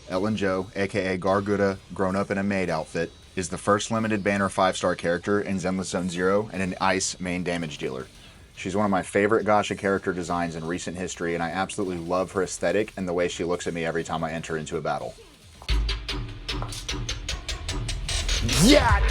Ellen Jo, aka Garguda, grown up in a maid outfit, is the first limited banner 5-star character in Zenless Zone Zero and an ice main damage dealer. She's one of my favorite Gacha character designs in recent history, and I absolutely love her aesthetic and the way she looks at me every time I enter into a battle. Yeah!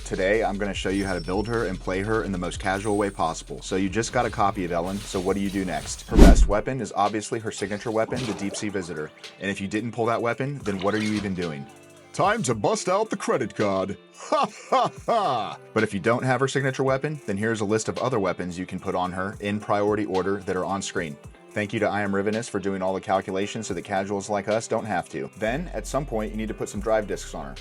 Today, I'm going to show you how to build her and play her in the most casual way possible. So you just got a copy of Ellen, so what do you do next? Her best weapon is obviously her signature weapon, the Deep Sea Visitor. And if you didn't pull that weapon, then what are you even doing? Time to bust out the credit card. Ha ha ha! But if you don't have her signature weapon, then here's a list of other weapons you can put on her in priority order that are on screen. Thank you to I Am Rivenous for doing all the calculations so that casuals like us don't have to. Then, at some point, you need to put some drive discs on her.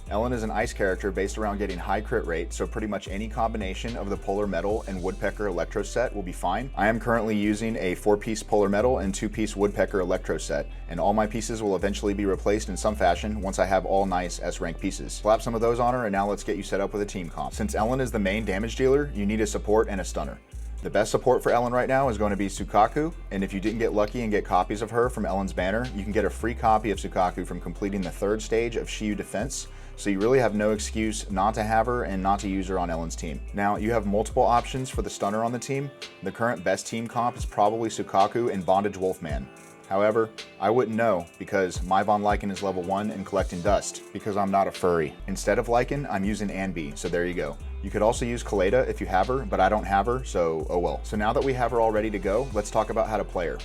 Ellen is an ice character based around getting high crit rate, so pretty much any combination of the Polar Metal and Woodpecker Electro set will be fine. I am currently using a 4-piece Polar Metal and 2-piece Woodpecker Electro set, and all my pieces will eventually be replaced in some fashion once I have all nice S-rank pieces. Slap some of those on her, and now let's get you set up with a team comp. Since Ellen is the main damage dealer, you need a support and a stunner. The best support for Ellen right now is going to be Soukaku, and if you didn't get lucky and get copies of her from Ellen's banner, you can get a free copy of Soukaku from completing the 3rd stage of Shiyu Defense, so you really have no excuse not to have her and not to use her on Ellen's team. Now, you have multiple options for the stunner on the team. The current best team comp is probably Soukaku and Bondage Wolfman. However, I wouldn't know because my Von Lycan is level 1 and collecting dust because I'm not a furry. Instead of Lycan, I'm using Anbi, so there you go. You could also use Kaleda if you have her, but I don't have her, so oh well. So now that we have her all ready to go, let's talk about how to play her.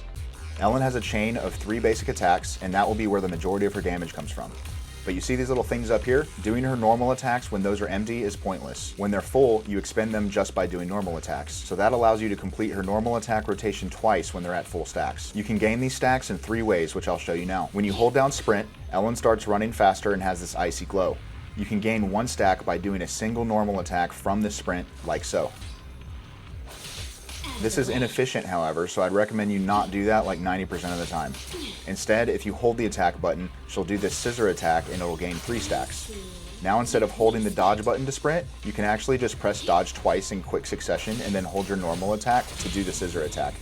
Ellen has a chain of 3 basic attacks, and that will be where the majority of her damage comes from. But you see these little things up here? Doing her normal attacks when those are empty is pointless. When they're full, you expend them just by doing normal attacks. So that allows you to complete her normal attack rotation twice when they're at full stacks. You can gain these stacks in 3 ways, which I'll show you now. When you hold down sprint, Ellen starts running faster and has this icy glow. You can gain 1 stack by doing a single normal attack from the sprint, like so. This is inefficient, however, so I'd recommend you not do that like 90% of the time. Instead, if you hold the attack button, she'll do this scissor attack and it'll gain 3 stacks. Now instead of holding the dodge button to sprint, you can actually just press dodge twice in quick succession and then hold your normal attack to do the scissor attack.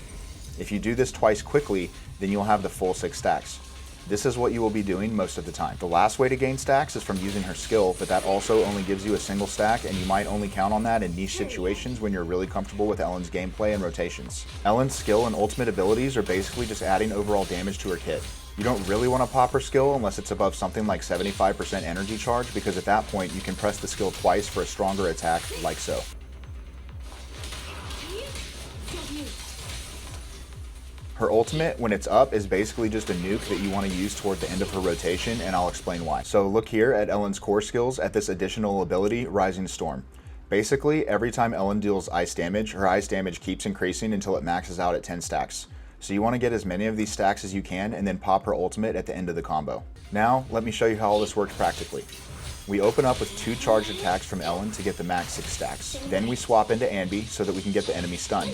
If you do this twice quickly, then you'll have the full 6 stacks. This is what you will be doing most of the time. The last way to gain stacks is from using her skill, but that also only gives you a single stack, and you might only count on that in niche situations when you're really comfortable with Ellen's gameplay and rotations. Ellen's skill and ultimate abilities are basically just adding overall damage to her kit. You don't really want to pop her skill unless it's above something like 75% energy charge, because at that point you can press the skill twice for a stronger attack, like so. Her ultimate, when it's up, is basically just a nuke that you want to use toward the end of her rotation, and I'll explain why. So look here at Ellen's core skills at this additional ability, Rising Storm. Basically, every time Ellen deals ice damage, her ice damage keeps increasing until it maxes out at 10 stacks. So you want to get as many of these stacks as you can and then pop her ultimate at the end of the combo. Now, let me show you how all this works practically. We open up with 2 charged attacks from Ellen to get the max 6 stacks. Then we swap into Anbi so that we can get the enemy stunned.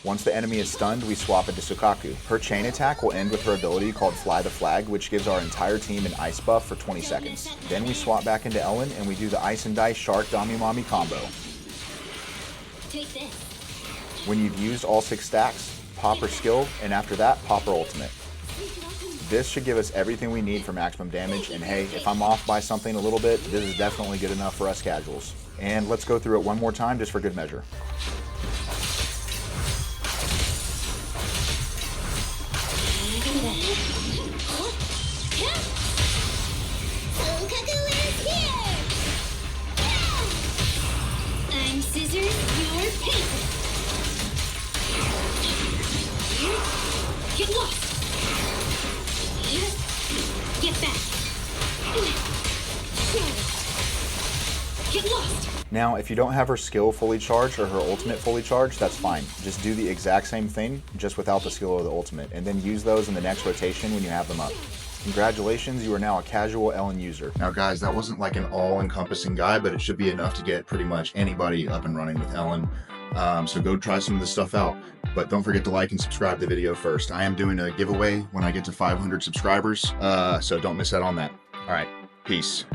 Once the enemy is stunned, we swap into Soukaku. Her chain attack will end with her ability called Fly the Flag, which gives our entire team an ice buff for 20 seconds. Then we swap back into Ellen and we do the Ice and Dice Shark Dami Mami combo. Take this. When you've used all 6 stacks, pop her skill, and after that, pop her ultimate. This should give us everything we need for maximum damage, and hey, if I'm off by something a little bit, this is definitely good enough for us casuals. And let's go through it one more time just for good measure. Soukaku is here! I'm scissors, you're paper. Get lost! Get back! Get lost! Now, if you don't have her skill fully charged or her ultimate fully charged, that's fine. Just do the exact same thing, just without the skill or the ultimate, and then use those in the next rotation when you have them up. Congratulations, you are now a casual Ellen user. Now guys, that wasn't like an all-encompassing guide, but it should be enough to get pretty much anybody up and running with Ellen. So go try some of this stuff out. But don't forget to like and subscribe to the video first. I am doing a giveaway when I get to 500 subscribers, so don't miss out on that. All right, peace.